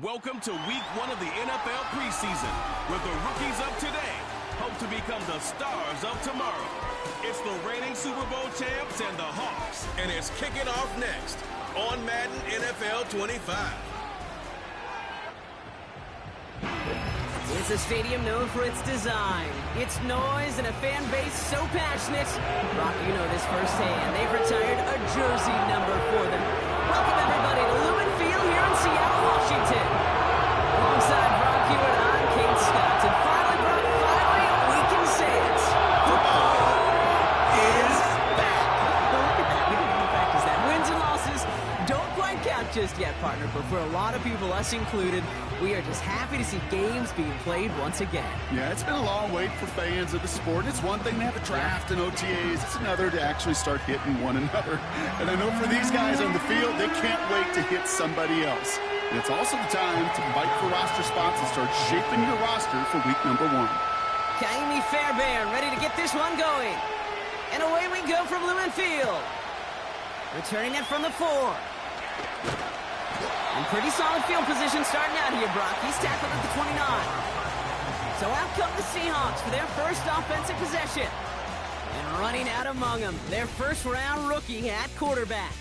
Welcome to week 1 of the NFL preseason, where the rookies of today hope to become the stars of tomorrow. It's the reigning Super Bowl champs and the Hawks, and it's kicking off next on Madden NFL 25. It's a stadium known for its design, its noise, and a fan base so passionate. Brock, you know this firsthand. They've retired a jersey number for them. Welcome, everybody, to Lumen Field here in Seattle, Washington. Alongside Brock Hewitt, I'm Kate Scott. And finally, Brock, we can say it. Football is back. Well, look at that. We didn't even practice that. Wins and losses don't quite count just yet, partner. But for a lot of people, us included, we are just happy to see games being played once again. Yeah, it's been a long wait for fans of the sport. It's one thing to have a draft and OTAs. It's another to actually start hitting one another. And I know for these guys on the field, they can't wait to hit somebody else. And it's also the time to fight for roster spots and start shaping your roster for week number 1. Kaimi Fairbairn ready to get this one going. And away we go from Lumen Field. Returning it from the 4. And pretty solid field position starting out here, Brock. He's tackled at the 29. So out come the Seahawks for their first offensive possession. And running out among them, their first-round rookie at quarterback.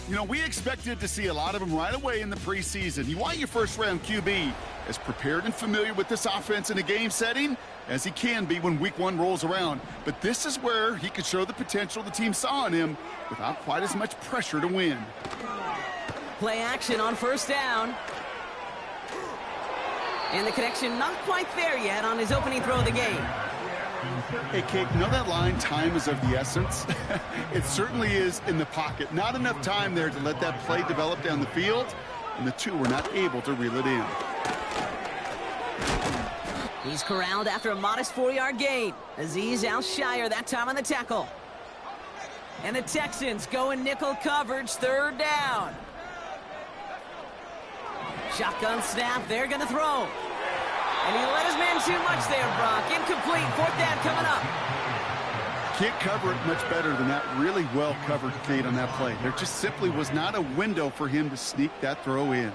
You know, we expected to see a lot of them right away in the preseason. You want your first-round QB as prepared and familiar with this offense in a game setting as he can be when week 1 rolls around. But this is where he could show the potential the team saw in him without quite as much pressure to win. Play action on first down. And the connection not quite there yet on his opening throw of the game. Hey, Kate, you know that line, time is of the essence? It certainly is in the pocket. Not enough time there to let that play develop down the field, and the two were not able to reel it in. He's corralled after a modest 4-yard gain. Azeez Al-Shire that time on the tackle. And the Texans go in nickel coverage, third down. Shotgun snap, they're going to throw. And he let his man too much there, Brock. Incomplete, fourth down coming up. Can't cover it much better than that. Really well covered, Kate, on that play. There just simply was not a window for him to sneak that throw in.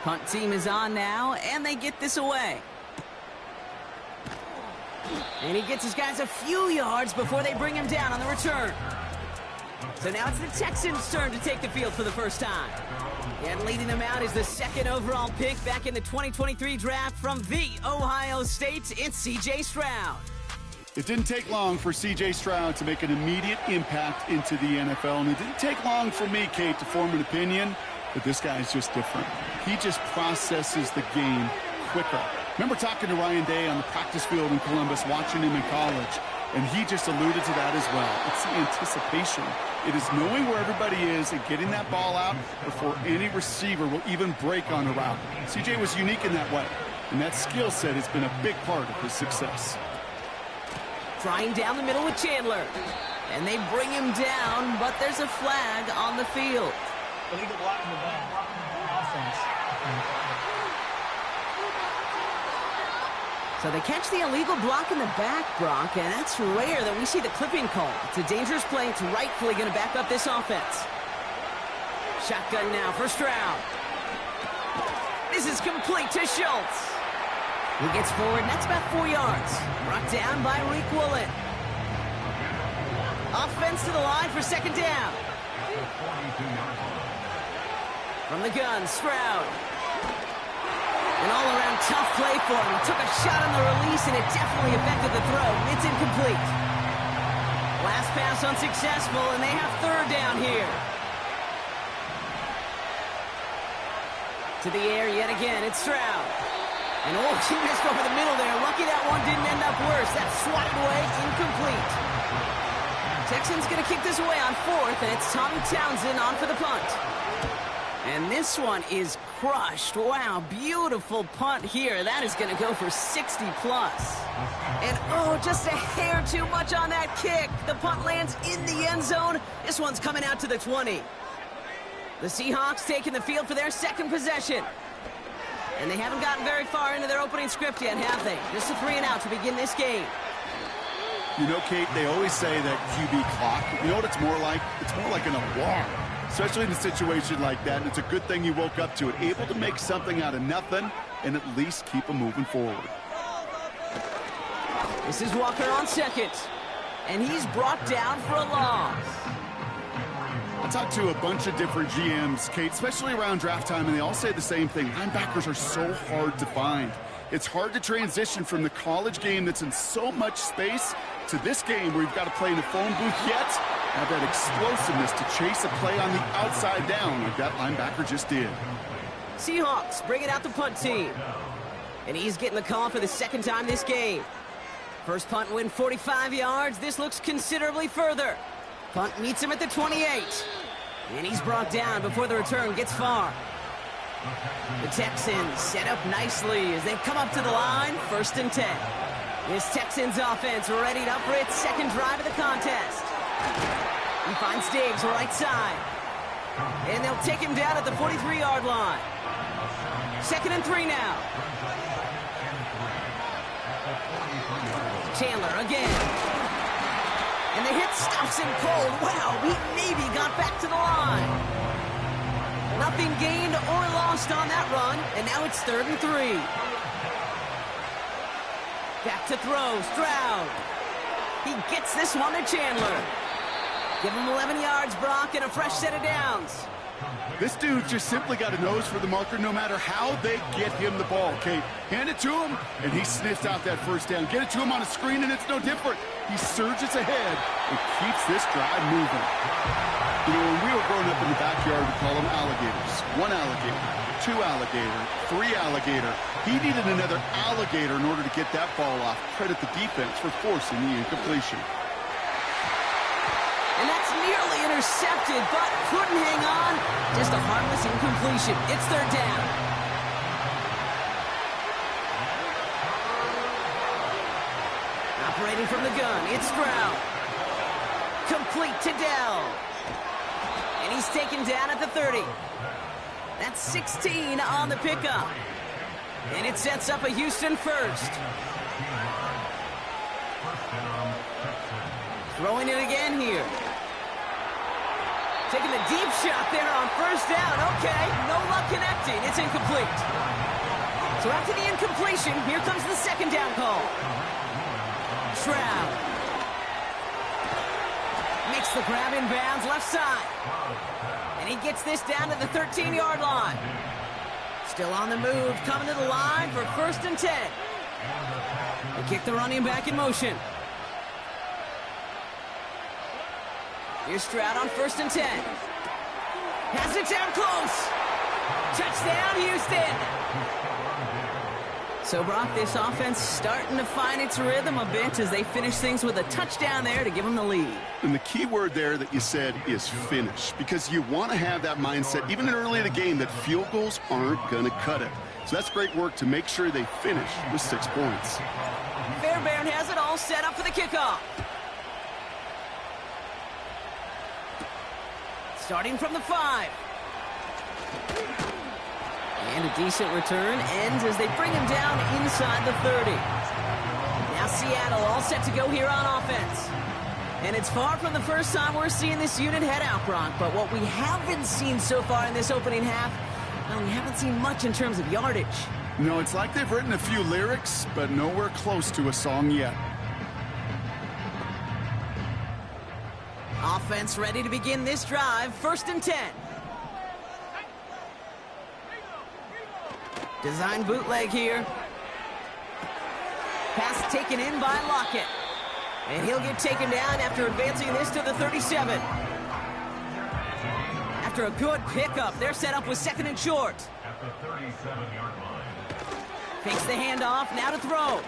Punt team is on now, and they get this away. And he gets his guys a few yards before they bring him down on the return. So now it's the Texans' turn to take the field for the first time. And leading them out is the second overall pick back in the 2023 draft from the Ohio State. It's C.J. Stroud. It didn't take long for C.J. Stroud to make an immediate impact into the NFL. And it didn't take long for me, Kate, to form an opinion, but this guy's just different. He just processes the game quicker. Remember talking to Ryan Day on the practice field in Columbus, watching him in college, and he just alluded to that as well. It's the anticipation. It is knowing where everybody is and getting that ball out before any receiver will even break on a route. CJ was unique in that way, and that skill set has been a big part of his success. Trying down the middle with Chandler. And they bring him down, but there's a flag on the field. Illegal block in the back. Offense. So they catch the illegal block in the back, Brock, and that's rare that we see the clipping call. It's a dangerous play. It's rightfully going to back up this offense. Shotgun now for Stroud. This is complete to Schultz. He gets forward, and that's about 4 yards. Brought down by Reek Woolen. Offense to the line for second down. From the gun, Stroud. An all-around tough play for him. He took a shot on the release, and it definitely affected the throw. It's incomplete. Last pass unsuccessful, and they have third down here. To the air yet again, it's Stroud. And oh, he missed over the middle there. Lucky that one didn't end up worse. That's swatted away, incomplete. Texans going to kick this away on fourth, and it's Tommy Townsend on for the punt. And this one is crushed. Wow, beautiful punt here. That is going to go for 60-plus. And, oh, just a hair too much on that kick. The punt lands in the end zone. This one's coming out to the 20. The Seahawks taking the field for their second possession. And they haven't gotten very far into their opening script yet, have they? Just a 3-and-out to begin this game. You know, Kate, they always say that QB clock, you know what it's more like? It's more like an alarm. especially in a situation like that. And it's a good thing you woke up to it, able to make something out of nothing and at least keep them moving forward. This is Walker on second, and he's brought down for a loss. I talked to a bunch of different GMs, Kate, especially around draft time, and they all say the same thing. Linebackers are so hard to find. It's hard to transition from the college game that's in so much space to this game where you've got to play in the phone booth yet have that explosiveness to chase a play on the outside down like that linebacker just did. Seahawks bringing out the punt team. And he's getting the call for the second time this game. First punt win 45 yards. This looks considerably further. Punt meets him at the 28. And he's brought down before the return gets far. The Texans set up nicely as they've come up to the line. 1st and 10. This Texans offense ready up for its second drive of the contest. He finds Diggs right side. And they'll take him down at the 43-yard line. 2nd and 3 now. Chandler again. And the hit stops him cold. Wow, he maybe got back to the line. Nothing gained or lost on that run, and now it's 3rd and 3. Back to throw, Stroud. He gets this one to Chandler. Give him 11 yards, Brock, and a fresh set of downs. This dude just simply got a nose for the marker no matter how they get him the ball, Kate. Hand it to him, and he sniffs out that first down. Get it to him on a screen, and it's no different. He surges ahead and keeps this drive moving. You know, when we were growing up in the backyard, we call them alligators. 1 alligator, 2 alligator, 3 alligator. He needed another alligator in order to get that ball off. Credit the defense for forcing the incompletion. And that's nearly intercepted, but couldn't hang on. Just a harmless incompletion. It's 3rd down. Operating from the gun, it's Stroud. Complete to Dell. And he's taken down at the 30. That's 16 on the pickup. And it sets up a Houston first. Throwing it again here. Taking the deep shot there on 1st down. Okay, no luck connecting. It's incomplete. So after the incompletion, here comes the 2nd down call. Stroud. Makes the grab in bounds left side. And he gets this down to the 13-yard line. Still on the move, coming to the line for 1st and 10. They kick the running back in motion. Here's Stroud on 1st and 10. Has it down close. Touchdown, Houston. So, Brock, this offense starting to find its rhythm a bit as they finish things with a touchdown there to give them the lead. And the key word there that you said is finish, because you want to have that mindset, even early in the game, that field goals aren't going to cut it. So that's great work to make sure they finish with 6 points. Fairbairn has it all set up for the kickoff. Starting from the 5. And a decent return ends as they bring him down inside the 30. Now Seattle all set to go here on offense. And it's far from the first time we're seeing this unit head out, Brock. But what we haven't seen so far in this opening half, well, we haven't seen much in terms of yardage. No, it's like they've written a few lyrics, but nowhere close to a song yet. Offense ready to begin this drive. 1st and 10. Design bootleg here. Pass taken in by Lockett. And he'll get taken down after advancing this to the 37. After a good pickup, they're set up with 2nd and short. At the 37-yard line. Takes the handoff, now to throw.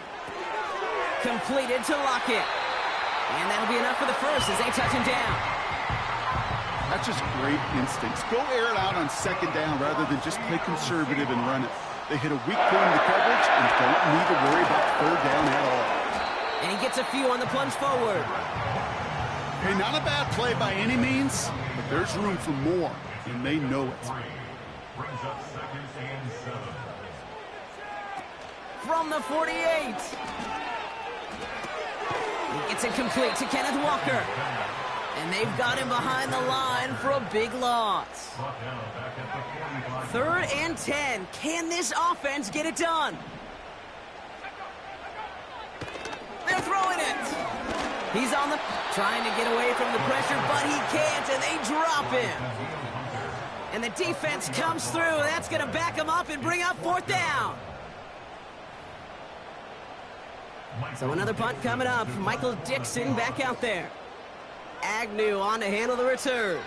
Completed to Lockett. And that'll be enough for the first as they touch him down. That's just great instincts. Go air it out on 2nd down rather than just play conservative and run it. They hit a weak point in the coverage and don't need to worry about 3rd down at all. And he gets a few on the plunge forward. Hey, not a bad play by any means, but there's room for more, and they know it. Brings up 2nd and 7. From the 48. He gets it complete to Kenneth Walker. And they've got him behind the line for a big loss. 3rd and 10. Can this offense get it done? They're throwing it. He's on the... trying to get away from the pressure, but he can't, and they drop him. And the defense comes through. That's going to back him up and bring up 4th down. So another punt coming up. Michael Dixon back out there. Agnew on to handle the return.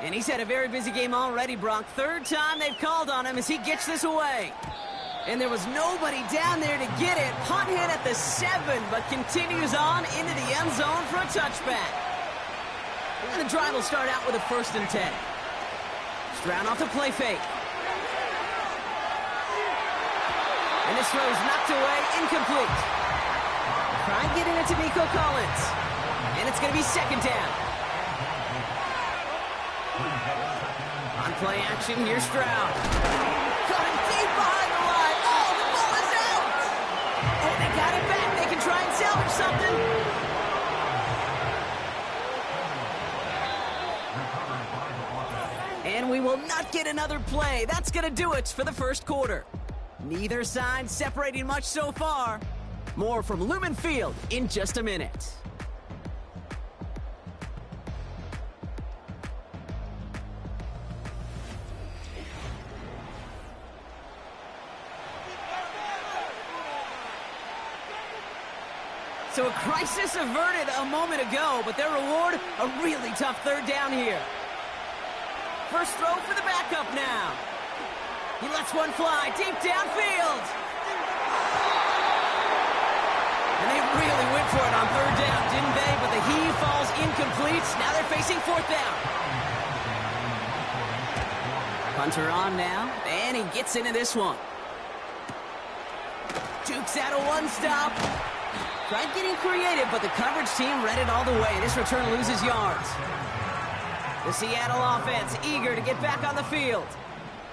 And he's had a very busy game already, Brock. 3rd time they've called on him as he gets this away. And there was nobody down there to get it. Punt hit at the 7, but continues on into the end zone for a touchback. And the drive will start out with a 1st and 10. Stroud off the play fake. And this throw is knocked away, incomplete. Try getting it to Nico Collins. And it's going to be 2nd down. On play action, here's Stroud. Got him deep behind the line. Oh, the ball is out. Oh, they got it back. They can try and salvage something. And we will not get another play. That's going to do it for the 1st quarter. Neither side separating much so far. More from Lumen Field in just a minute. So a crisis averted a moment ago, but their reward, a really tough 3rd down here. First throw for the backup now. He lets one fly deep downfield. And they really went for it on 3rd down, didn't they? But the heave falls incomplete. Now they're facing 4th down. Punter on now, and he gets into this one. Dukes out of one stop. Tried getting creative, but the coverage team read it all the way. This return loses yards. The Seattle offense eager to get back on the field.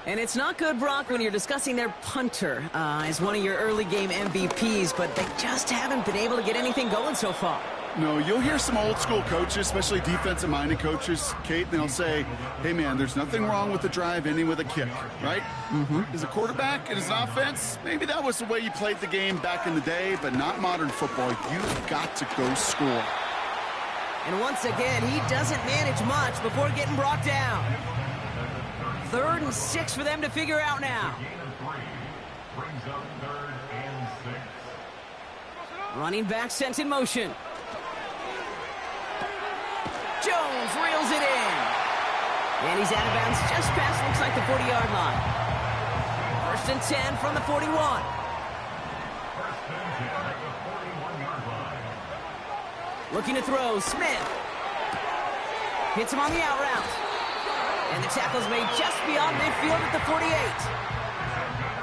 And it's not good, Brock, when you're discussing their punter as one of your early game MVPs, but they just haven't been able to get anything going so far. No, you'll hear some old school coaches, especially defensive-minded coaches, Kate, and they'll say, hey, man, there's nothing wrong with the drive ending with a kick, right? As a quarterback and as an offense, maybe that was the way you played the game back in the day, but not modern football. You've got to go score. And once again, he doesn't manage much before getting brought down. 3rd and 6 for them to figure out now. Brings up 3rd and 6. Running back sent in motion. Jones reels it in. And he's out of bounds just past, looks like the 40-yard line. 1st and 10 from the 41. First and 10 at the 41-yard line. Looking to throw, Smith. Hits him on the out route. And the tackle's made just beyond midfield at the 48.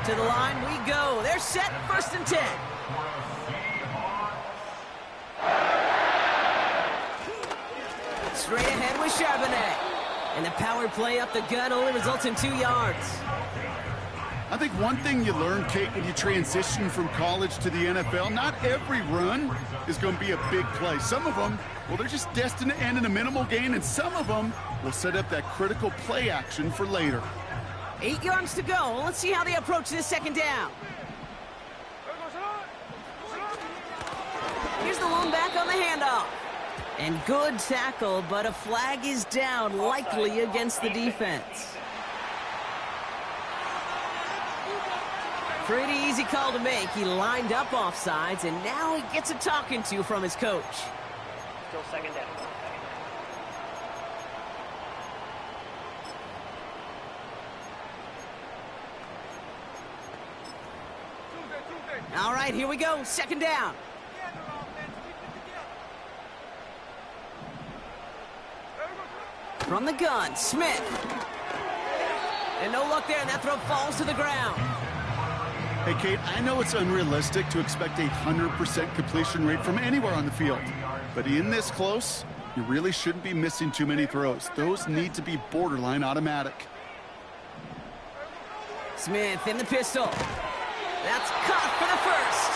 To the line we go. They're set, 1st and 10. Straight ahead with Charbonnet. And the power play up the gut only results in 2 yards. I think one thing you learn, Kate, when you transition from college to the NFL, not every run is going to be a big play. Some of them, well, they're just destined to end in a minimal gain, and some of them will set up that critical play action for later. 8 yards to go. Let's see how they approach this 2nd down. Here's the lone back on the handoff. And good tackle, but a flag is down, likely against the defense. Pretty easy call to make. He lined up offsides, and now he gets a talking to from his coach. Still 2nd down. All right, here we go. 2nd down. From the gun, Smith. And no luck there, and that throw falls to the ground. Hey, Kate, I know it's unrealistic to expect a 100% completion rate from anywhere on the field. But in this close, you really shouldn't be missing too many throws. Those need to be borderline automatic. Smith in the pistol. That's caught for the 1st.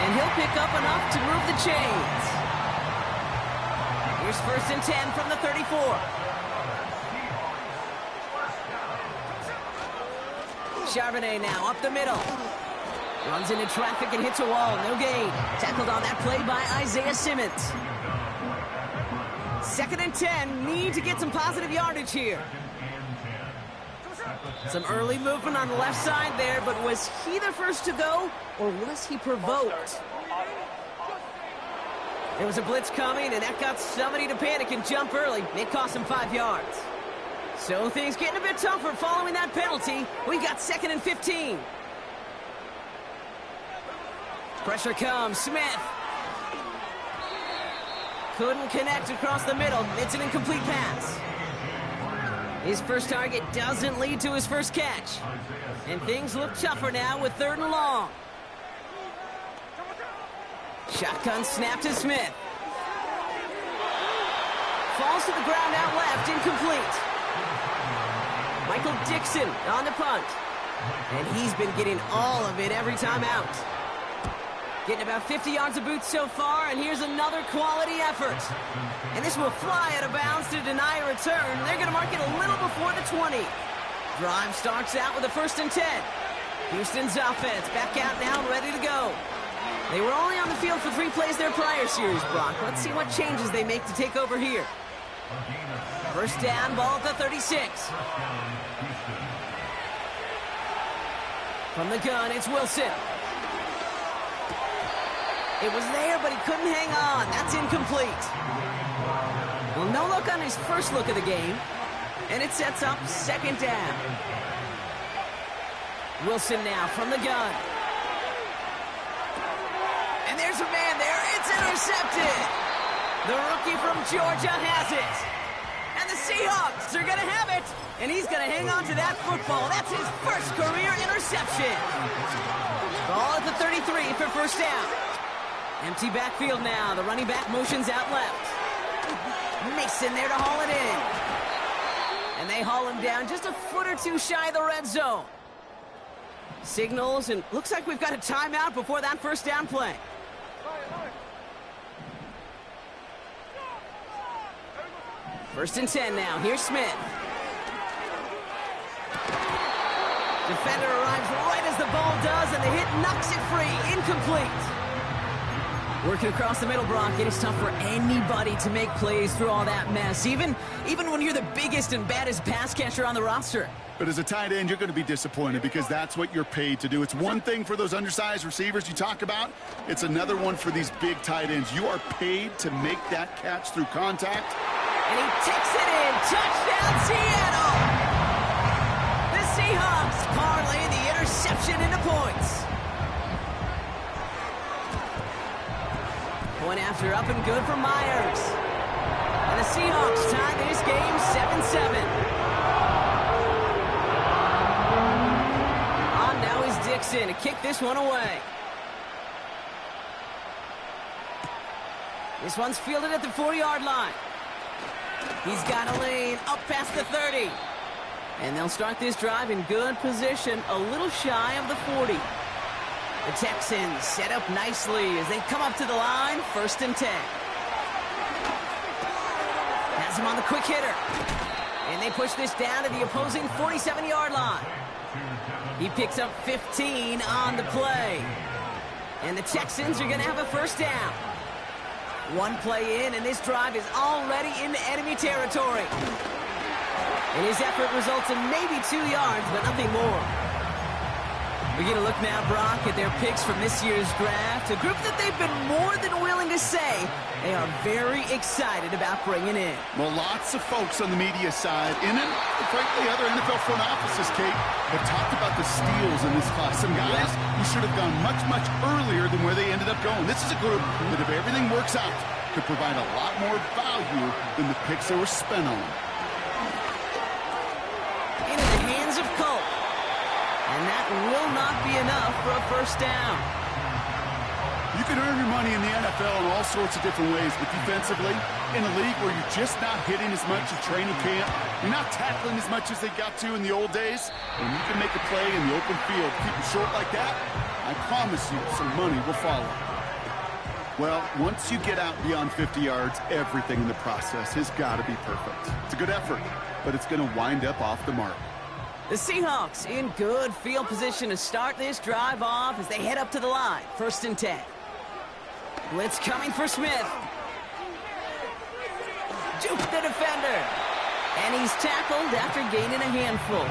And he'll pick up enough to move the chains. Here's 1st and 10 from the 34. Charbonnet now up the middle. Runs into traffic and hits a wall. No gain. Tackled on that play by Isaiah Simmons. 2nd and 10. Need to get some positive yardage here. Some early movement on the left side there, but was he the first to go, or was he provoked? There was a blitz coming, and that got somebody to panic and jump early. It cost him 5 yards. So things getting a bit tougher following that penalty. We got 2nd and 15. Pressure comes. Smith. Couldn't connect across the middle. It's an incomplete pass. His first target doesn't lead to his first catch. And things look tougher now with 3rd and long. Shotgun snap to Smith. Falls to the ground out left, incomplete. Michael Dixon on the punt. And he's been getting all of it every time out. Getting about 50 yards of boots so far, and here's another quality effort. And this will fly out of bounds to deny a return. They're going to mark it a little before the 20. Drive starts out with a 1st and 10. Houston's offense back out now and ready to go. They were only on the field for 3 plays their prior series, Brock. Let's see what changes they make to take over here. 1st down, ball at the 36. From the gun, it's Wilson. It was there, but he couldn't hang on. That's incomplete. Well, no look on his first look of the game. And it sets up 2nd down. Wilson now from the gun. And there's a man there. It's intercepted. The rookie from Georgia has it. And the Seahawks are going to have it. And he's going to hang on to that football. That's his first career interception. Ball at the 33 for 1st down. Empty backfield now. The running back motions out left. Mason there to haul it in. And they haul him down just a foot or two shy of the red zone. Signals, and looks like we've got a timeout before that 1st down play. First and 10 now. Here's Smith. Defender arrives right as the ball does, and the hit knocks it free. Incomplete. Working across the middle, Brock. It is tough for anybody to make plays through all that mess, even when you're the biggest and baddest pass catcher on the roster. But as a tight end, you're going to be disappointed because that's what you're paid to do. It's one thing for those undersized receivers you talk about. It's another one for these big tight ends. You are paid to make that catch through contact. And he takes it in. Touchdown, Seattle! The Seahawks parlay the interception into points. Point after up and good for Myers. And the Seahawks tie this game 7-7. On now is Dixon to kick this one away. This one's fielded at the 4-yard line. He's got a lane up past the 30. And they'll start this drive in good position, a little shy of the 40. The Texans set up nicely as they come up to the line, 1st and 10. Has him on the quick hitter. And they push this down to the opposing 47-yard line. He picks up 15 on the play. And the Texans are going to have a 1st down. One play in, and this drive is already into enemy territory. And his effort results in maybe 2 yards, but nothing more. We're going to look now, Brock, at their picks from this year's draft, a group that they've been more than willing to say they are very excited about bringing in. Well, lots of folks on the media side, and then, frankly, other NFL front offices, Kate, have talked about the steals in this class. Some guys who should have gone much, much earlier than where they ended up going. This is a group that, if everything works out, could provide a lot more value than the picks they were spent on. Into the hands of Colt. And that will not be enough for a 1st down. You can earn your money in the NFL in all sorts of different ways, but defensively, in a league where you're just not hitting as much at training camp, you're not tackling as much as they got to in the old days, and you can make a play in the open field, keep it short like that, I promise you some money will follow. Well, once you get out beyond 50 yards, everything in the process has got to be perfect. It's a good effort, but it's going to wind up off the mark. The Seahawks in good field position to start this drive off as they head up to the line. 1st and 10. Blitz coming for Smith. Juke the defender. And he's tackled after gaining a handful.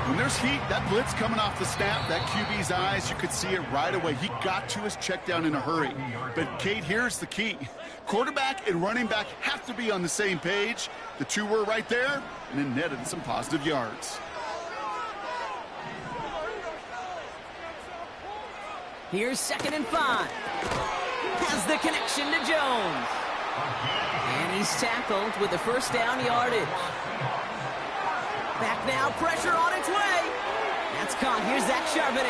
When there's heat, that blitz coming off the snap, that QB's eyes, you could see it right away. He got to his check down in a hurry. But, Kate, here's the key. Quarterback and running back have to be on the same page. The two were right there, and it netted some positive yards. Here's 2nd and 5. Has the connection to Jones. And he's tackled with the first down yardage. Back now, pressure on its way. That's caught. Here's Zach Charbonnet.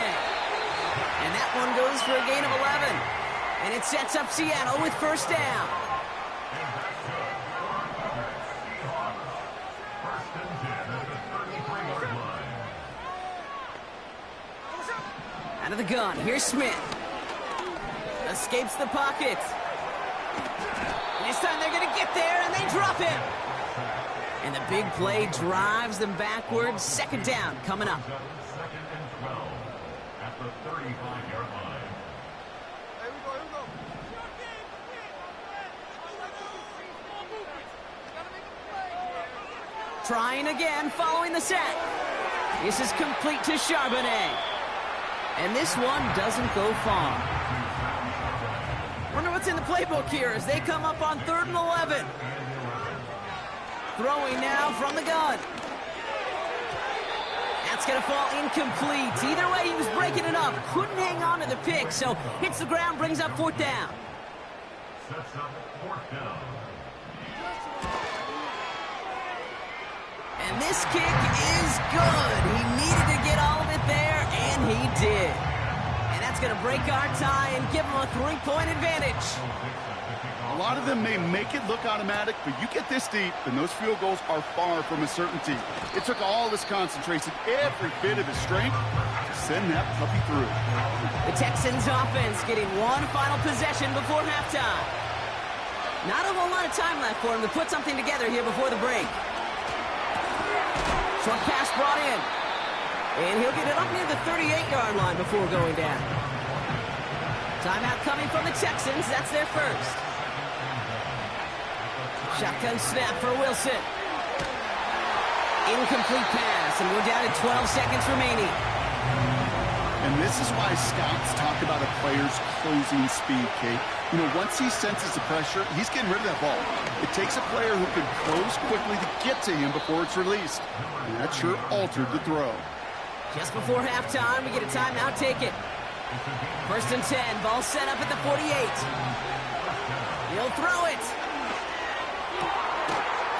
And that one goes for a gain of 11. And it sets up Seattle with 1st down. Out of the gun, here's Smith. Escapes the pocket. This time they're going to get there, and they drop him. And the big play drives them backwards. 2nd down coming up. 2nd and 12 at the 35-yard line. Trying again, following the sack. This is complete to Charbonnet. And this one doesn't go far. Wonder what's in the playbook here as they come up on 3rd and 11. Throwing now from the gun. That's going to fall incomplete. Either way, he was breaking it up. Couldn't hang on to the pick, so hits the ground, brings up 4th down. Sets up 4th down. And this kick is good. He needed to get all of it there, and he did. And that's going to break our tie and give him a 3-point advantage. A lot of them may make it look automatic, but you get this deep, and those field goals are far from a certainty. It took all his concentration, every bit of his strength, to send that puppy through. The Texans offense getting one final possession before halftime. Not a whole lot of time left for him to put something together here before the break. Short pass brought in. And he'll get it up near the 38-yard line before going down. Timeout coming from the Texans. That's their first. Shotgun snap for Wilson. Incomplete pass, and we're down to 12 seconds remaining. And this is why scouts talk about a player's closing speed, Kate. You know, once he senses the pressure, he's getting rid of that ball. It takes a player who can close quickly to get to him before it's released. And that sure altered the throw. Just before halftime, we get a timeout taken. 1st and 10, ball set up at the 48. He'll throw it.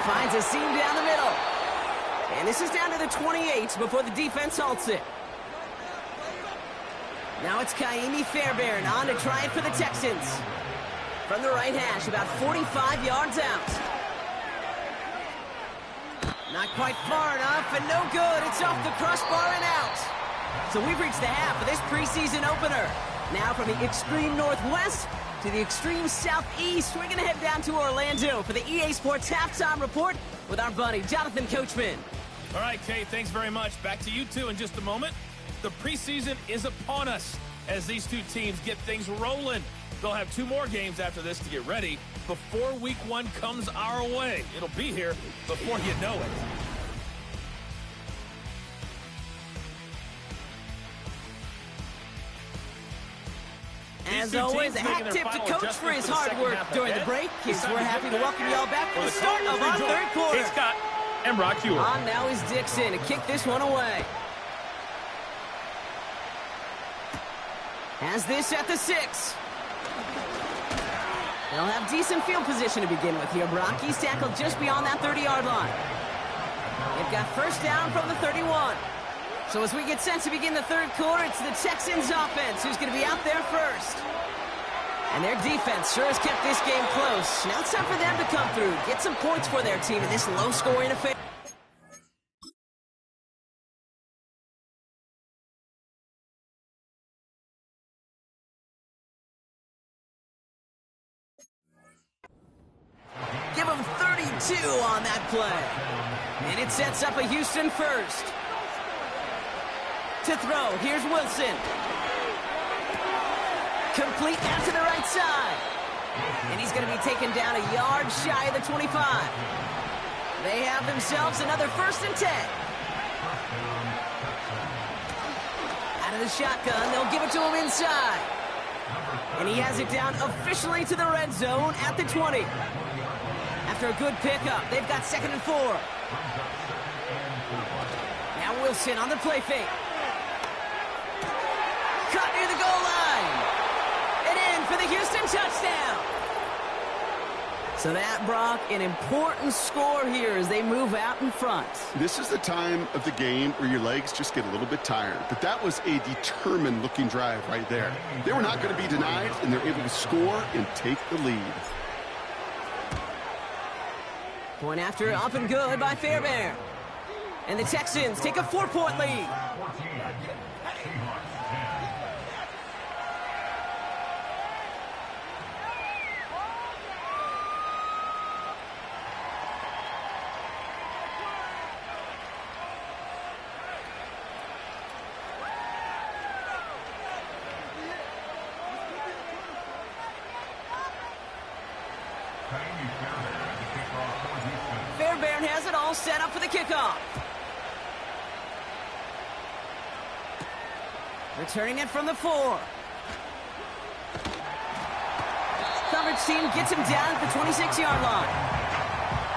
Finds a seam down the middle. And this is down to the 28 before the defense halts it. Now it's Kaimi Fairbairn on to try it for the Texans. From the right hash, about 45 yards out. Not quite far enough, and no good. It's off the crossbar and out. So we've reached the half of this preseason opener. Now from the extreme northwest to the extreme southeast, we're going to head down to Orlando for the EA Sports Halftime Report with our buddy, Jonathan Coachman. All right, Kay, thanks very much. Back to you two in just a moment. The preseason is upon us as these two teams get things rolling. They'll have 2 more games after this to get ready before week 1 comes our way. It'll be here before you know it. As always, a hat tip to Coach for his hard work during the break. As we're happy to welcome you all back for the start of our 3rd quarter. Kate Scott and Brock Hewer. On now is Dixon to kick this one away. Has this at the 6. They'll have decent field position to begin with here. Brock, he's tackled just beyond that 30-yard line. They've got 1st down from the 31. So as we get set to begin the 3rd quarter, it's the Texans offense who's going to be out there first. And their defense sure has kept this game close. Now it's time for them to come through, get some points for their team in this low-scoring affair. 2 on that play. And it sets up a Houston first. To throw, here's Wilson. Complete out to the right side. And he's going to be taken down a yard shy of the 25. They have themselves another 1st and 10. Out of the shotgun, they'll give it to him inside. And he has it down officially to the red zone at the 20. After a good pickup, they've got 2nd and 4. Now Wilson on the play fake. Caught near the goal line. And in for the Houston touchdown. So that, Brock, an important score here as they move out in front. This is the time of the game where your legs just get a little bit tired. But that was a determined-looking drive right there. They were not going to be denied, and they're able to score and take the lead. Point after up and good by Fairbairn. And the Texans take a 4-point lead. Fairbairn has it all set up for the kickoff. Returning it from the 4. Coverage team gets him down at the 26-yard line.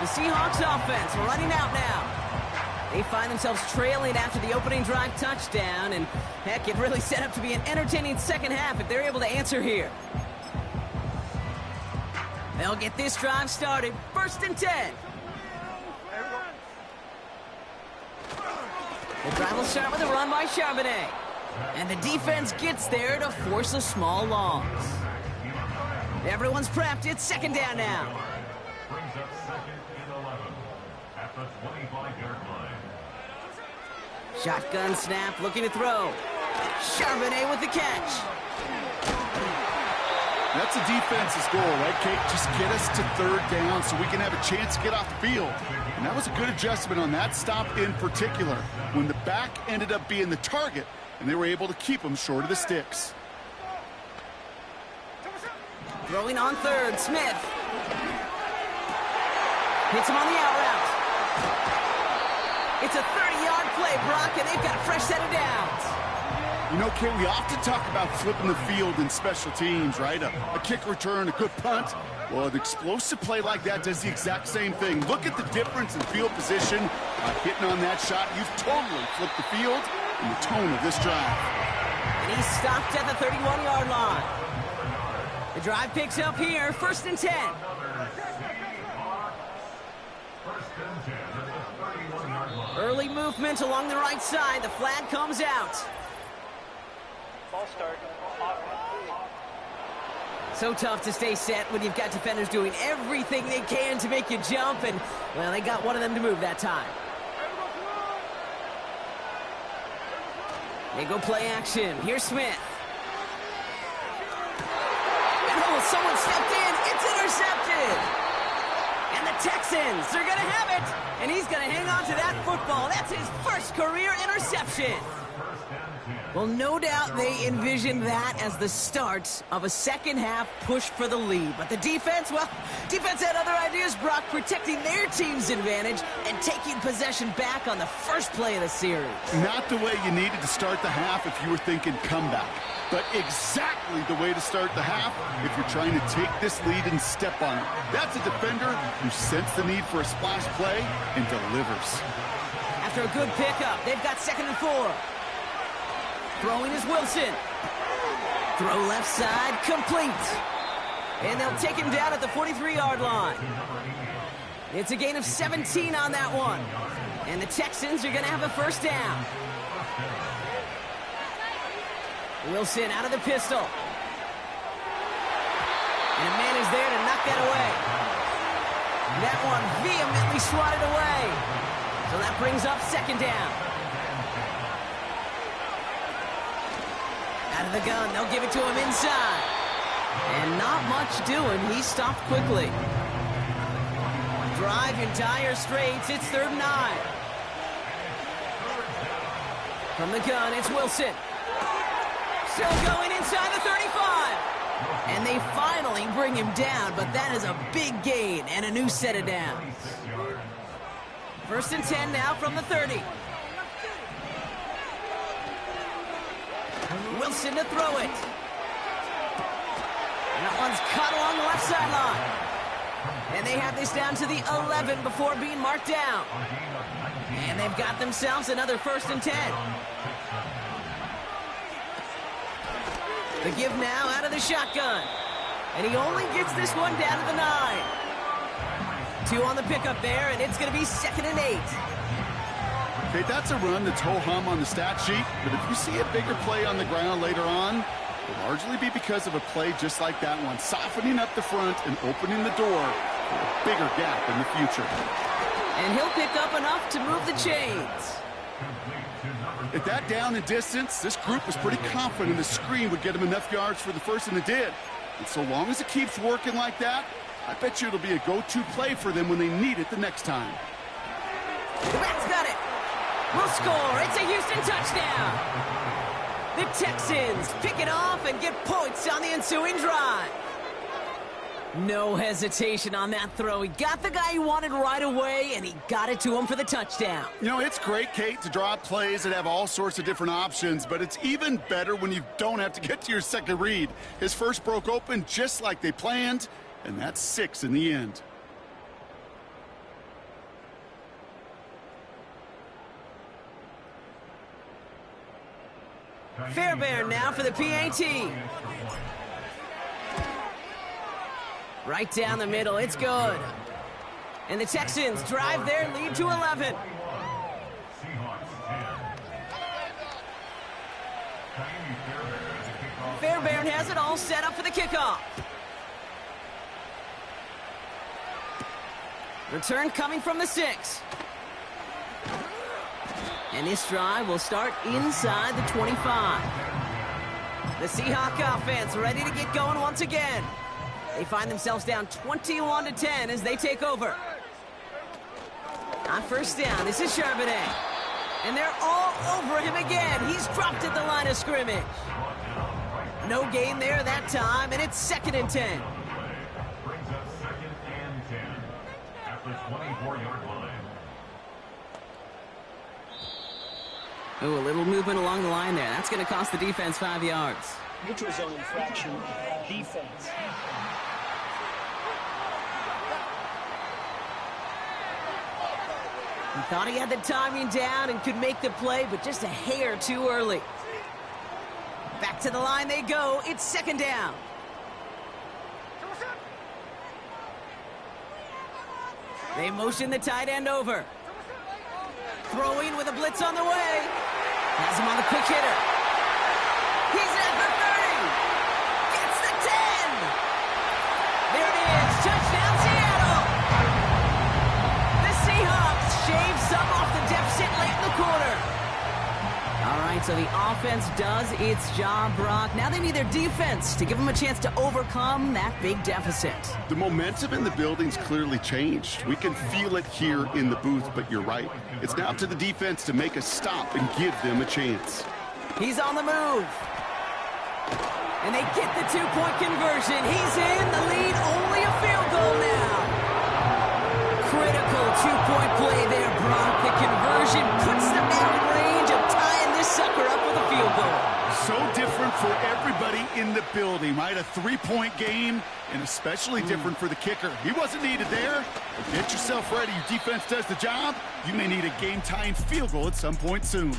The Seahawks offense running out now. They find themselves trailing after the opening drive touchdown, and heck, it really set up to be an entertaining second half if they're able to answer here. They'll get this drive started. 1st and 10. The drive will start with a run by Charbonnet. And the defense gets there to force a small loss. Everyone's prepped. It's 2nd down now. Brings up 2nd and 11 at the 25-yard line. Shotgun snap, looking to throw. Charbonnet with the catch. That's a defense's goal, right, Kate? Just get us to 3rd down so we can have a chance to get off the field. And that was a good adjustment on that stop in particular, when the back ended up being the target, and they were able to keep him short of the sticks. Throwing on 3rd, Smith. Hits him on the out route. It's a 30-yard play, Brock, and they've got a fresh set of downs. You know, Kate, we often talk about flipping the field in special teams, right? A kick return, a good punt. Well, an explosive play like that does the exact same thing. Look at the difference in field position. Hitting on that shot, you've totally flipped the field and the tone of this drive. And he's stopped at the 31-yard line. The drive picks up here, 1st and 10. Early movement along the right side. The flag comes out. Ball start. So tough to stay set when you've got defenders doing everything they can to make you jump, and, well, they got one of them to move that time. They go play action. Here's Smith. And oh, someone stepped in. It's intercepted. And the Texans, they're going to have it. And he's going to hang on to that football. That's his first career interception. Well, no doubt they envisioned that as the start of a second half push for the lead. But the defense, well, defense had other ideas, Brock, protecting their team's advantage and taking possession back on the first play of the series. Not the way you needed to start the half if you were thinking comeback, but exactly the way to start the half if you're trying to take this lead and step on it. That's a defender who sensed the need for a splash play and delivers. After a good pickup, they've got 2nd and 4. Throwing is Wilson. Throw left side, complete. And they'll take him down at the 43-yard line. It's a gain of 17 on that one. And the Texans are going to have a 1st down. Wilson out of the pistol. And a man is there to knock that away. That one vehemently swatted away. So that brings up 2nd down. Out of the gun, they'll give it to him inside. And not much doing. He stopped quickly. Drive in dire straits. It's 3rd and 9. From the gun, it's Wilson. Still going inside the 35. And they finally bring him down, but that is a big gain and a new set of downs. 1st and 10 now from the 30. Wilson to throw it. And that one's caught along the left sideline. And they have this down to the 11 before being marked down. And they've got themselves another 1st and 10. The give now out of the shotgun. And he only gets this one down to the 9. 2 on the pickup there, and it's going to be 2nd and 8. Okay, that's a run that's ho-hum on the stat sheet, but if you see a bigger play on the ground later on, it'll largely be because of a play just like that one, softening up the front and opening the door for a bigger gap in the future. And he'll pick up enough to move the chains. At that down and distance, this group was pretty confident the screen would get him enough yards for the first, and it did. And so long as it keeps working like that, I bet you it'll be a go-to play for them when they need it the next time. The Rats got it. Will score. It's a Houston touchdown. The Texans pick it off and get points on the ensuing drive. No hesitation on that throw. He got the guy he wanted right away, and he got it to him for the touchdown. You know, it's great, Kate, to draw up plays that have all sorts of different options, but it's even better when you don't have to get to your second read. His first broke open just like they planned, and that's 6 in the end. Fairbairn now for the PAT. Right down the middle, it's good. And the Texans drive their lead to 11. Fairbairn has it all set up for the kickoff. Return coming from the 6. And this drive will start inside the 25. The Seahawks offense ready to get going once again. They find themselves down 21-10 as they take over. On 1st down, this is Charbonnet. And they're all over him again. He's dropped at the line of scrimmage. No gain there that time, and it's 2nd and 10. Brings up 2nd and 10 at the 24-yard line. Ooh, a little movement along the line there. That's going to cost the defense 5 yards. Neutral zone infraction, defense. He thought he had the timing down and could make the play, but just a hair too early. Back to the line they go. It's 2nd down. They motion the tight end over. Throwing with a blitz on the way. Has him on the quick hitter. He's at the 30. Gets the 10. There it is. Touchdown, Seattle. The Seahawks shave some off the deficit late in the quarter. All right, so the offense does its job, Brock. Now they need their defense to give them a chance to overcome that big deficit. The momentum in the building's clearly changed. We can feel it here in the booth, but you're right. It's now up to the defense to make a stop and give them a chance. He's on the move. And they get the 2-point conversion. He's in the lead, only a field goal now. Critical 2-point play there, Brock. The conversion puts them now in range of tying this sucker up with a field goal. So different for everybody in the building, right? A 3-point game, and especially different for the kicker. He wasn't needed there. But get yourself ready. Your defense does the job. You may need a game-tying field goal at some point soon.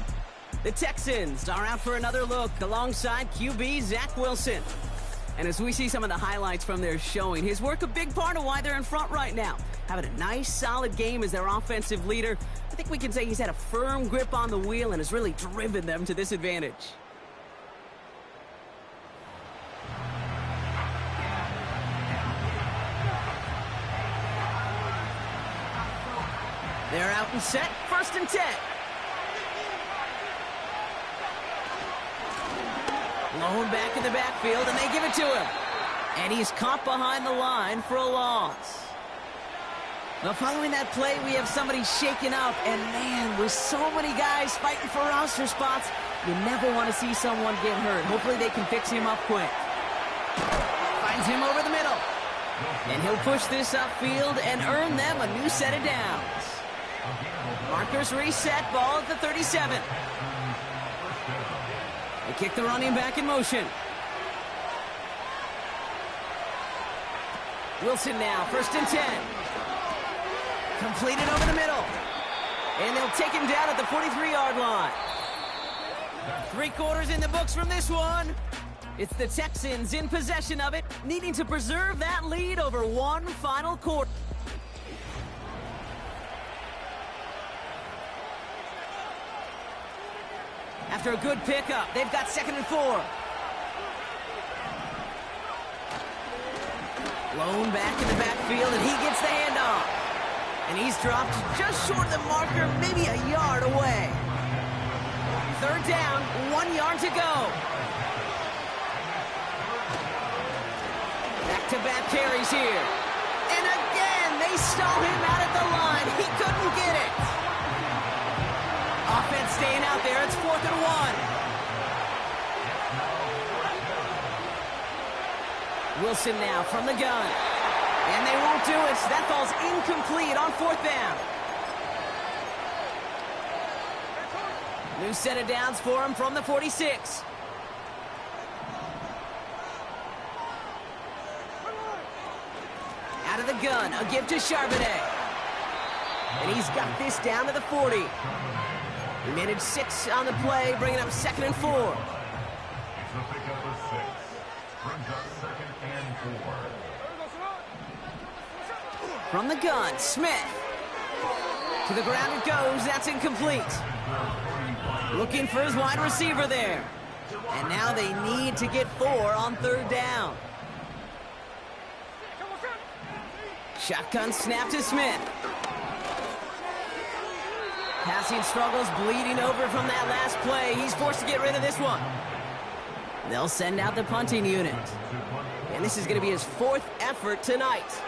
The Texans are out for another look alongside QB Zach Wilson. And as we see some of the highlights from their showing, his work a big part of why they're in front right now. Having a nice, solid game as their offensive leader. I think we can say he's had a firm grip on the wheel and has really driven them to this advantage. They're out and set, 1st and 10. Blown back in the backfield, and they give it to him. And he's caught behind the line for a loss. Well, following that play, we have somebody shaken up. And, man, with so many guys fighting for roster spots, you never want to see someone get hurt. Hopefully they can fix him up quick. Finds him over the middle. And he'll push this upfield and earn them a new set of downs. Markers reset, ball at the 37. They kick the running back in motion. Wilson now, 1st and 10. Completed over the middle. And they'll take him down at the 43-yard line. 3 quarters in the books from this one. It's the Texans in possession of it, needing to preserve that lead over one final quarter. After a good pickup, they've got 2nd and 4. Blown back in the backfield, and he gets the handoff. And he's dropped just short of the marker, maybe a yard away. 3rd down, 1 yard to go. Back-to-back carries here. And again, they stall him out at the line. He couldn't get it. Offense staying out there. It's 4th and 1. Wilson now from the gun. And they won't do it. That ball's incomplete on 4th down. New set of downs for him from the 46. Out of the gun, a give to Charbonnet. And he's got this down to the 40. He managed 6 on the play, bringing up 2nd and 4. It's the pickup of 6. Brings up 2nd and 4. From the gun, Smith. To the ground it goes. That's incomplete. Looking for his wide receiver there. And now they need to get 4 on 3rd down. Shotgun snap to Smith. Passing struggles, bleeding over from that last play. He's forced to get rid of this one. They'll send out the punting unit. And this is going to be his 4th effort tonight.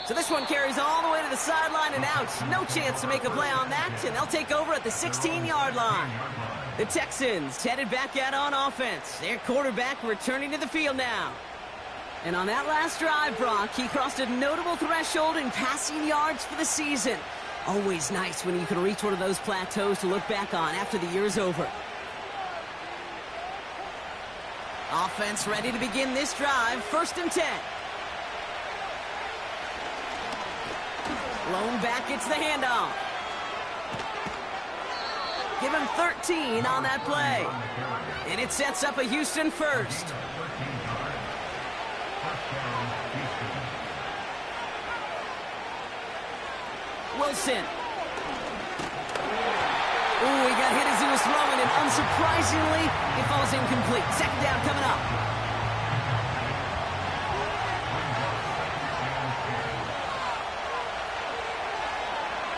So this one carries all the way to the sideline and out. No chance to make a play on that, and they'll take over at the 16-yard line. The Texans headed back out on offense. Their quarterback returning to the field now. And on that last drive, Brock, he crossed a notable threshold in passing yards for the season. Always nice when you can reach one of those plateaus to look back on after the year's over. Offense ready to begin this drive. 1st and 10. Blown back, gets the handoff. Give him 13 on that play. And it sets up a Houston 1st. Wilson. Ooh, he got hit as he was throwing, and unsurprisingly, it falls incomplete. 2nd down coming up.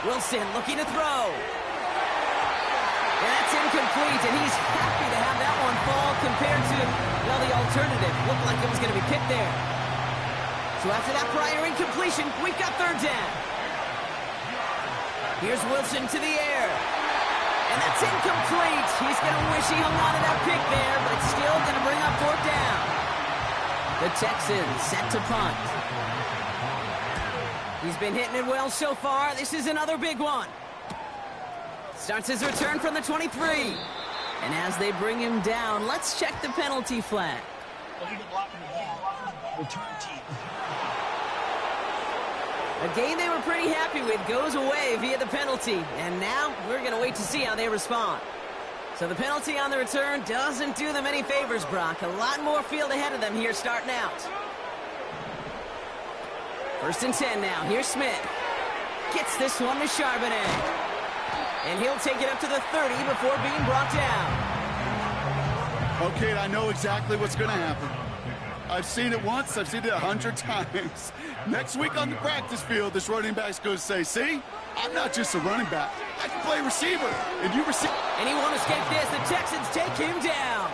Wilson looking to throw. And that's incomplete, and he's happy to have that one fall compared to, well, the alternative. Looked like it was going to be picked there. So after that prior incompletion, we've got 3rd down. Here's Wilson to the air. And that's incomplete. He's going to wish he hung on to that pick there, but it's still going to bring up 4th down. The Texans set to punt. He's been hitting it well so far. This is another big one. Starts his return from the 23. And as they bring him down, let's check the penalty flag. Return team. A game they were pretty happy with goes away via the penalty. And now we're going to wait to see how they respond. So the penalty on the return doesn't do them any favors, Brock. A lot more field ahead of them here starting out. 1st and 10 now. Here's Smith. Gets this one to Charbonnet. And he'll take it up to the 30 before being brought down. Okay, I know exactly what's going to happen. I've seen it once. I've seen it 100 times. Next week on the practice field, this running back's going to say, see, I'm not just a running back. I can play receiver. And you receive. And he won't escape this. The Texans take him down.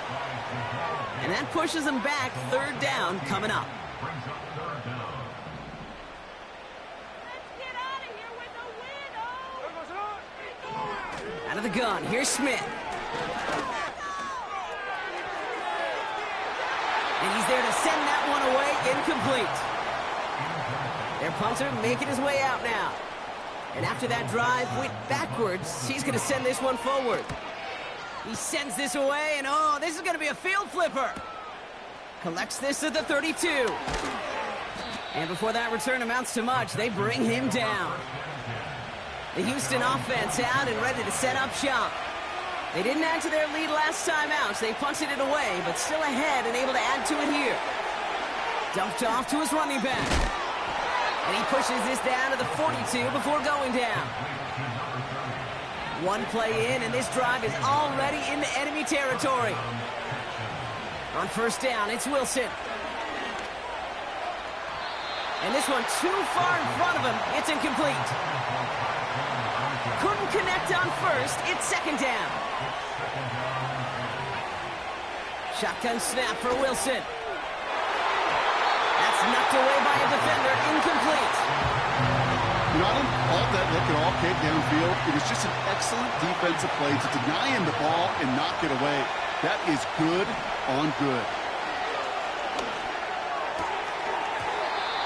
And that pushes them back. 3rd down coming up. brings up third down. Out of the gun, here's Smith. And he's there to send that one away, incomplete. Their punter making his way out now. And after that drive went backwards, he's going to send this one forward. He sends this away, and oh, this is going to be a field flipper. Collects this at the 32. And before that return amounts to much, they bring him down. The Houston offense out and ready to set up shop. They didn't add to their lead last time out, so they punted it away, but still ahead and able to add to it here. Dumped off to his running back. And he pushes this down to the 42 before going down. One play in, and this drive is already into enemy territory. On first down, it's Wilson. And this one too far in front of him. It's incomplete. Couldn't connect on first. It's second down. Shotgun snap for Wilson. That's knocked away by a defender. Incomplete. Not all that look at all kick downfield. It was just an excellent defensive play to deny him the ball and knock it away. That is good on good.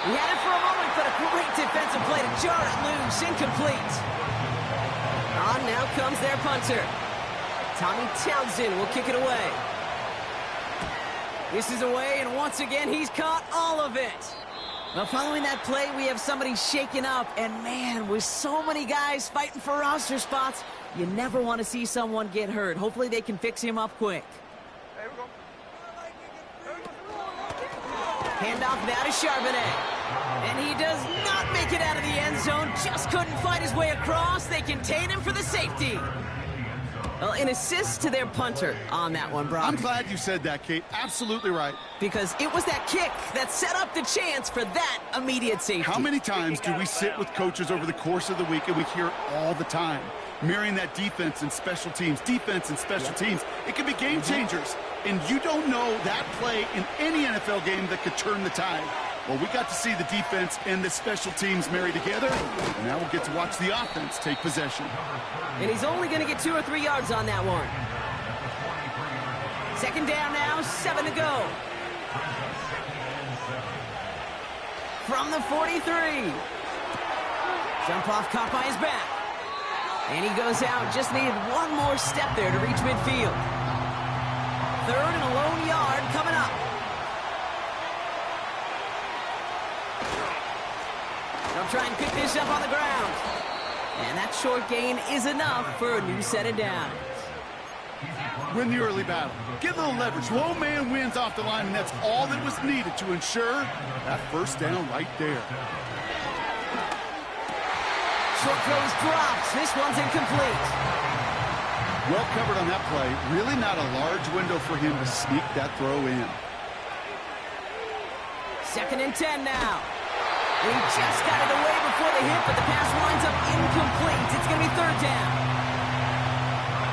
He had it for a moment, but a great defensive play to jar it loose. Incomplete. On now comes their punter. Tommy Townsend will kick it away. This is away, and once again, he's caught all of it. Well, following that play, we have somebody shaken up, and man, with so many guys fighting for roster spots, you never want to see someone get hurt. Hopefully they can fix him up quick. Handoff now to Charbonnet. And he does not make it out of the end zone. Just couldn't fight his way across. They contain him for the safety. Well, an assist to their punter on that one, Brock. I'm glad you said that, Kate. Absolutely right. Because it was that kick that set up the chance for that immediate safety. How many times do we sit with coaches over the course of the week and we hear it all the time? Mirroring that defense and special teams, defense and special teams. It can be game changers. And you don't know that play in any NFL game that could turn the tide. Well, we got to see the defense and the special teams marry together. And now we'll get to watch the offense take possession. And he's only going to get 2 or 3 yards on that one. Second down now, 7 to go. From the 43. Jump off caught by his back. And he goes out. Just needed one more step there to reach midfield. Third and a lone yard coming up. They'll try and pick this up on the ground. And that short gain is enough for a new set of downs. Win the early battle. Get a little leverage. Low man wins off the line, and that's all that was needed to ensure that first down right there. Short throws dropped. This one's incomplete. Well covered on that play. Really not a large window for him to sneak that throw in. Second and 10 now. And he just got it away before the hit, but the pass winds up incomplete. It's going to be third down.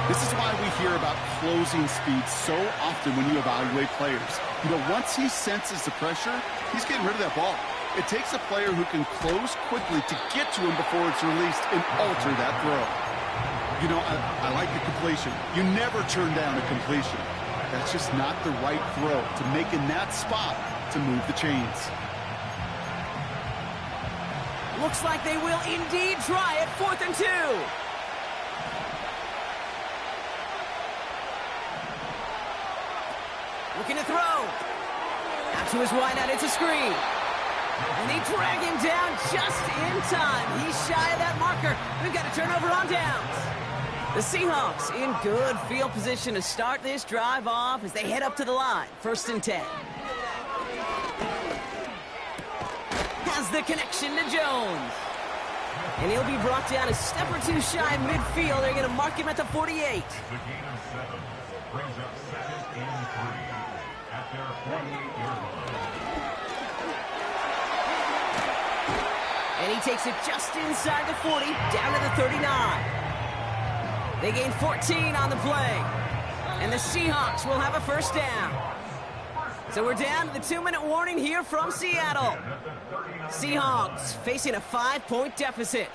This is why we hear about closing speed so often when you evaluate players. You know, once he senses the pressure, he's getting rid of that ball. It takes a player who can close quickly to get to him before it's released and alter that throw. You know, I like the completion. You never turn down a completion. That's just not the right throw to make in that spot to move the chains. Looks like they will indeed try it. 4th and 2. Looking to throw. Out to his wideout. It's a screen. And they drag him down just in time. He's shy of that marker. We've got a turnover on downs. The Seahawks in good field position to start this drive off as they head up to the line. 1st and 10. Has the connection to Jones. And he'll be brought down a step or two shy of midfield. They're going to mark him at the 48. The gain of 7 brings up 2nd and 3 at their 48-yard line. And he takes it just inside the 40, down to the 39. They gain 14 on the play. And the Seahawks will have a first down. So we're down to the 2-minute warning here from Seattle. Seahawks facing a 5-point deficit.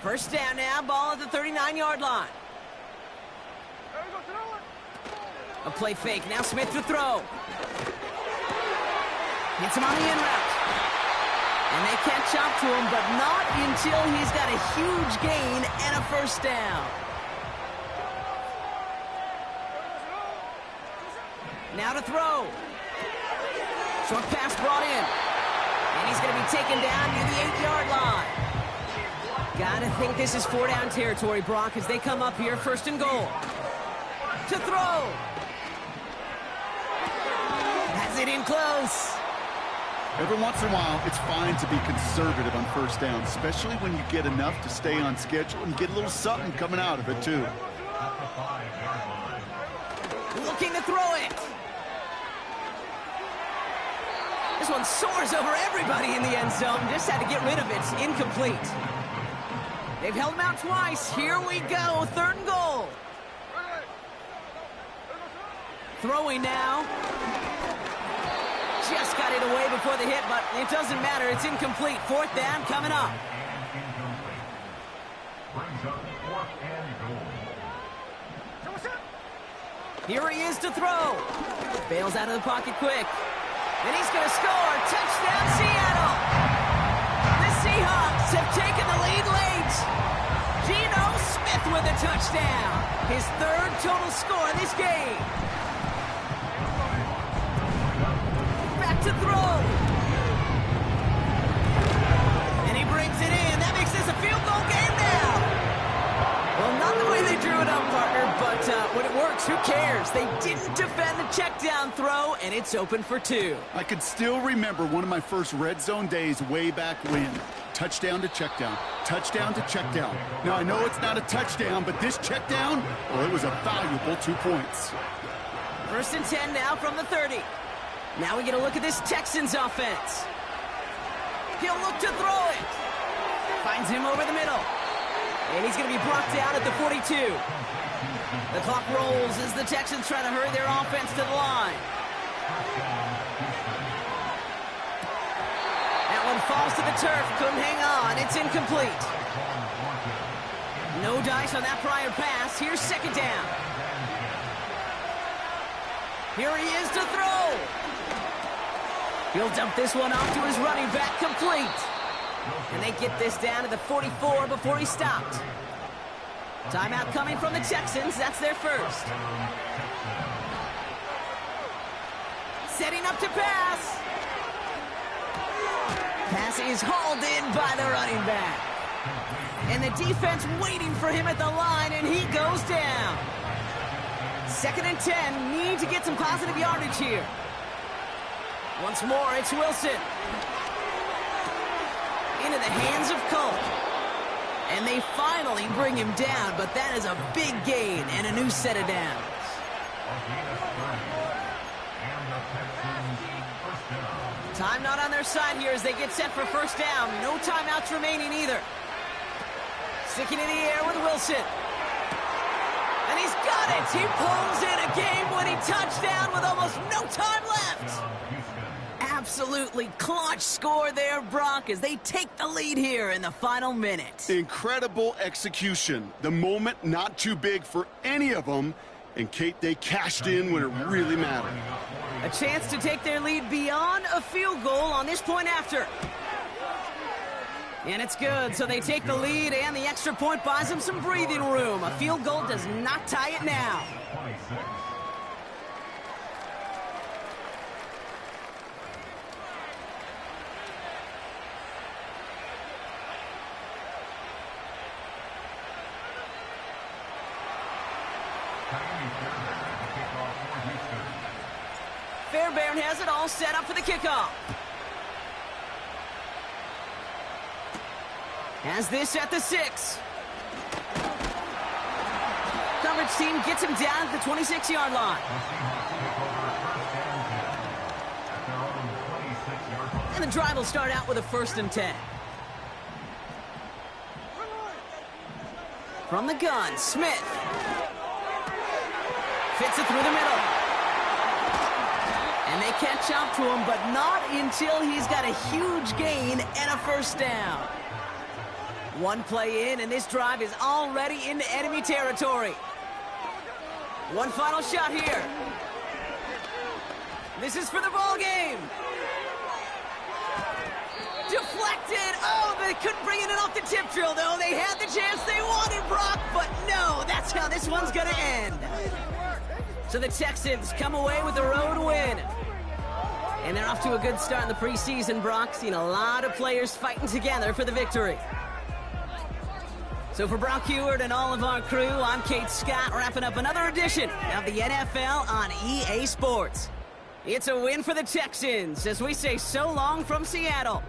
First down now, ball at the 39-yard line. A play fake, now Smith to throw. Hits him on the in route. And they catch up to him, but not until he's got a huge gain and a first down. Now to throw. Short pass brought in. And he's going to be taken down near the 8-yard line. Gotta think this is 4-down territory, Brock, as they come up here, first and goal. To throw. Has it in close. Every once in a while, it's fine to be conservative on first down, especially when you get enough to stay on schedule and get a little something coming out of it, too. Looking to throw it. This one soars over everybody in the end zone. Just had to get rid of it. Incomplete. They've held him out twice. Here we go. Third and goal. Throwing now. Just got it away before the hit, but it doesn't matter. It's incomplete. Fourth down coming up. Here he is to throw. Bails out of the pocket quick. And he's going to score. Touchdown, Seattle. The Seahawks have taken the lead late. Geno Smith with a touchdown. His third total score this game. Back to throw. And he brings it in. That makes this a field goal game now. Well, not the way they drew it up, partner, but when it works, who cares? They didn't defend the check down throw, and it's open for 2. I can still remember one of my first red zone days way back when. Touchdown to check down. Touchdown to check down. Now, I know it's not a touchdown, but this check down, well, it was a valuable 2 points. First and 10 now from the 30. Now we get a look at this Texans offense. He'll look to throw it. Finds him over the middle. And he's going to be brought down at the 42. The clock rolls as the Texans try to hurry their offense to the line. That one falls to the turf. Couldn't hang on. It's incomplete. No dice on that prior pass. Here's second down. Here he is to throw. He'll dump this one off to his running back, complete. And they get this down to the 44 before he stopped. Timeout coming from the Texans. That's their first. Setting up to pass. Pass is hauled in by the running back. And the defense waiting for him at the line, and he goes down. Second and 10. Need to get some positive yardage here. Once more, it's Wilson. Into the hands of Cole. And they finally bring him down, but that is a big gain and a new set of downs. Time not on their side here as they get set for first down. No timeouts remaining either. Sticking in the air with Wilson. And he's got it. He pulls in a game-winning touchdown with almost no time left. Absolutely clutch score there, Brock, as they take the lead here in the final minute. Incredible execution. The moment not too big for any of them. And, Kate, they cashed in when it really mattered. A chance to take their lead beyond a field goal on this point after. And it's good, so they take the lead, and the extra point buys them some breathing room. A field goal does not tie it now. Fairbairn has it all set up for the kickoff. Has this at the 6. Coverage team gets him down at the 26-yard line. And the drive will start out with a 1st and 10. From the gun, Smith. Fits it through the middle. And they catch up to him, but not until he's got a huge gain and a first down. One play in, and this drive is already into enemy territory. One final shot here. This is for the ball game. Deflected. Oh, they couldn't bring it in off the tip drill, though. They had the chance they wanted, Brock, but no, that's how this one's going to end. So the Texans come away with the road win. And they're off to a good start in the preseason, Brock. Seen a lot of players fighting together for the victory. So for Brock Heward and all of our crew, I'm Kate Scott, wrapping up another edition of the NFL on EA Sports. It's a win for the Texans as we say so long from Seattle.